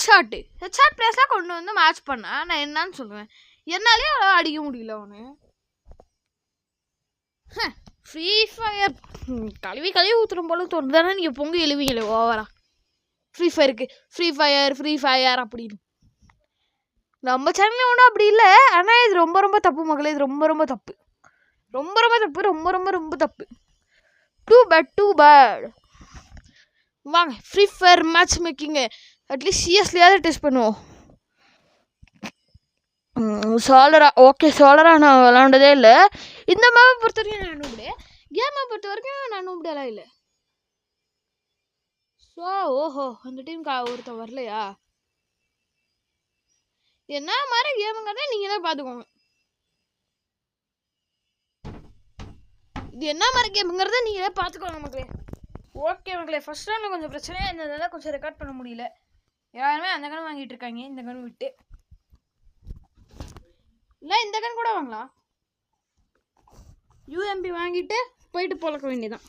Headshot பிளேஸ்லாம் கொண்டு வந்து match பண்ண நான் என்னன்னு சொல்லுவேன். என்னாலே அவ்வளோ அடிக்க முடியல அவனு. ஃப்ரீ ஃபயர் கழுவி ஊற்றுறோம் போல தோணுது. தானே நீங்கள் பொங்கு எழுவீங்களே ஓவரா ஃப்ரீ ஃபயர் அப்படின்னு. நம்ம சேனலில் ஒன்றும் அப்படி இல்லை. ஆனால் இது ரொம்ப ரொம்ப தப்பு மக்களே. இது ரொம்ப ரொம்ப தப்பு. ரொம்ப தப்பு. Too bad. வாங்க ஃப்ரீ ஃபயர் மேட்ச் மேக்கிங்க அட்லீஸ்ட் சிஎஸ்லையாவது டெஸ்ட் பண்ணுவோம். சோலரா நான் விளாண்டதே இல்லை. இந்த மேப்பை பொறுத்த வரைக்கும் நான் நூப்டே. கேமை பொறுத்த வரைக்கும் நான் நூப்டெல்லாம் இல்லை. ஓஹோ அந்த டீமுக்கு ஒருத்தன் வரலையா? என்ன மாதிரி கேமுங்கிறத நீங்கள் தான் பார்த்துக்கோங்க. இது என்ன மாதிரி கேமுங்கிறத நீங்களே பார்த்துக்கோங்க மக்களே. ஓகே மக்களே, ஃபர்ஸ்ட் ரவுண்டில் கொஞ்சம் பிரச்சனையாக இருந்ததுனால கொஞ்சம் ரெக்கார்ட் பண்ண முடியல. யாருமே அந்த கன் வாங்கிட்டு இருக்காங்க. இந்த கன் விட்டு இல்லை இந்த கன் கூட வாங்கலாம். யூஎம்பி வாங்கிட்டு போயிட்டு போலக்க வேண்டியதான்.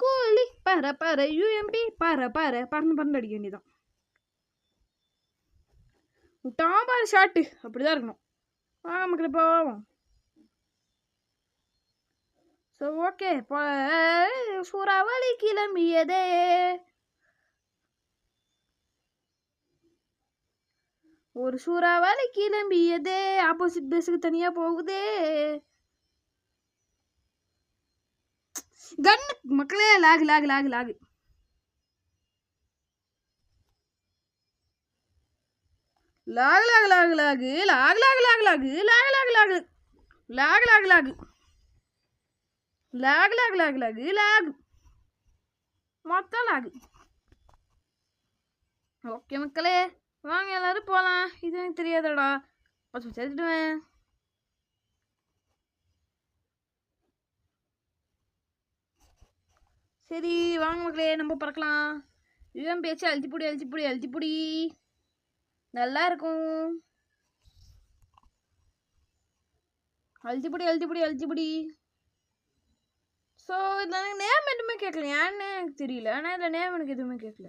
கோழி பாரு யூஎம்பி பறந்து அடிக்க வேண்டியதான். விட்டான் பாரு ஷாட்டு. அப்படிதான் இருக்கணும். வாங்க மக்களே போவோம். ஸோ ஓகே சூறாவளி கிளம்பியதே. ஒரு சூறாவளி கிளம்பியதே. ஆப்போசிட் பேஸுக்கு தனியா போகுதே. கன்னு மக்களே லாகு மொத்தம் லாகு. ஓகே மக்களே வாங்க எல்லாரும் போலாம். இது எனக்கு தெரியாதடா. சேர்த்துடுவேன். சரி வாங்க மக்களே நம்ம பறக்கலாம். யூஎம் பேச்சு அழுத்திப்புடி நல்லா இருக்கும். அழுத்திப்புடி. ஸோ எனக்கு நேம் எதுவுமே கேட்கல. ஏன்னு எனக்கு தெரியல. ஆனால் இதில் நேம் எனக்கு எதுவுமே கேட்கல.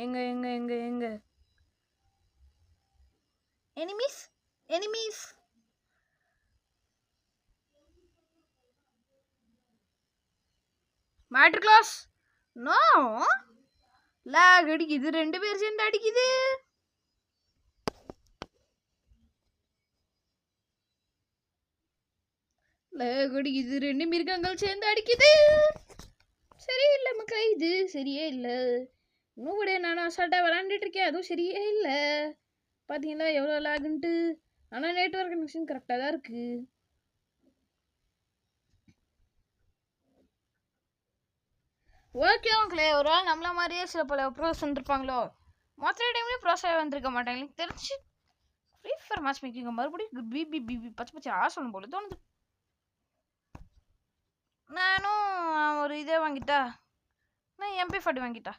எங்க enemies matter class. No lag அடிக்குது. 2 பேர் சேர்ந்து அடிக்குது. லாக் அடிக்குது. 2 மிருகங்கள் சேர்ந்து அடிக்குது. சரியில்லை மக்களே, இது சரியே இல்லை. இன்னும் கூட நானும் அசால்ட்டாக விளாண்டுட்டு இருக்கேன். அதுவும் சரியே இல்லை. பார்த்தீங்களா எவ்வளோ லாகுன்ட்டு. ஆனால் நெட்வொர்க் கனெக்ஷன் கரெக்டாக தான் இருக்குது. ஓகே மக்களே, ஒரு வேளை நம்மள மாதிரியே சில பல ப்ரோஸ் வந்துருப்பாங்களோ. மொத்த டைம்லேயும் ப்ரோஸாக வந்திருக்க மாட்டாங்க. எனக்கு தெரிஞ்சு ஃப்ரீ ஃபயர் மேட்ச் மேக்கிங்க மறுபடியும் பிபி பச்சை ஆசனம் போல தோணுது. நானும் ஒரு இதே வாங்கிட்டா. நான் MP40 வாங்கிட்டா.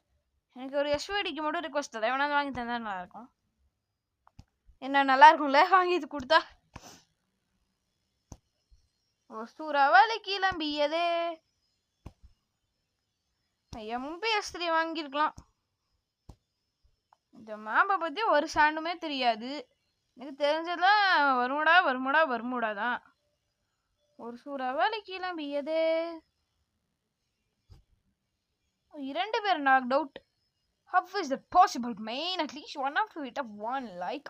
எனக்கு ஒரு SVDக்கு மட்டும் ரிக்வஸ்ட் தரேன். எவனாவது வாங்கி தந்தா நல்லாயிருக்கும். என்ன நல்லா இருக்கும்ல வாங்கி இது கொடுத்தா. சூறாவளி கிளம்பியதே. MP3 வாங்கியிருக்கலாம். இந்த மேப்பை பற்றி ஒரு சாண்டுமே தெரியாது. எனக்கு தெரிஞ்சதெல்லாம் வருமுடா தான். ஒரு சூறாவளி கிளம்பியதே. 2 பேர் knocked out. How is that possible, man? At least one of you hit up one like.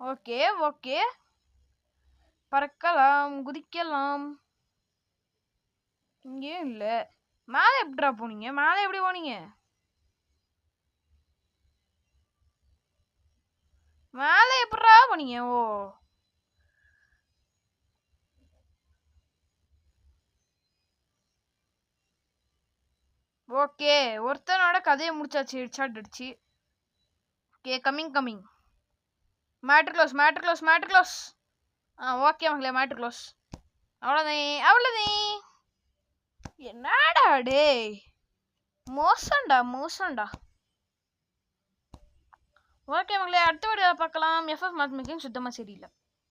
Okay. பறக்கலாம், குதிக்கலாம். இங்கேயும் இல்லை. மேலே எப்படிடா போனீங்க? எப்படி போனீங்க? மேலே எப்படிடா போனீங்க? ஓகே ஒருத்தனோட கதையை முடிச்சாச்சு. ஹெட்ஷாட் அடிச்சு. Okay coming. Matter close. Okay மக்களே மேட்டர் க்ளோஸ். அவ்வளோதான். என்னடா டே மோசம்டா. ஓகே மக்களே அடுத்த வீடியோவில் பார்க்கலாம். FF மேட்ச் மேக்கிங் சுத்தமாக சரியில்லை.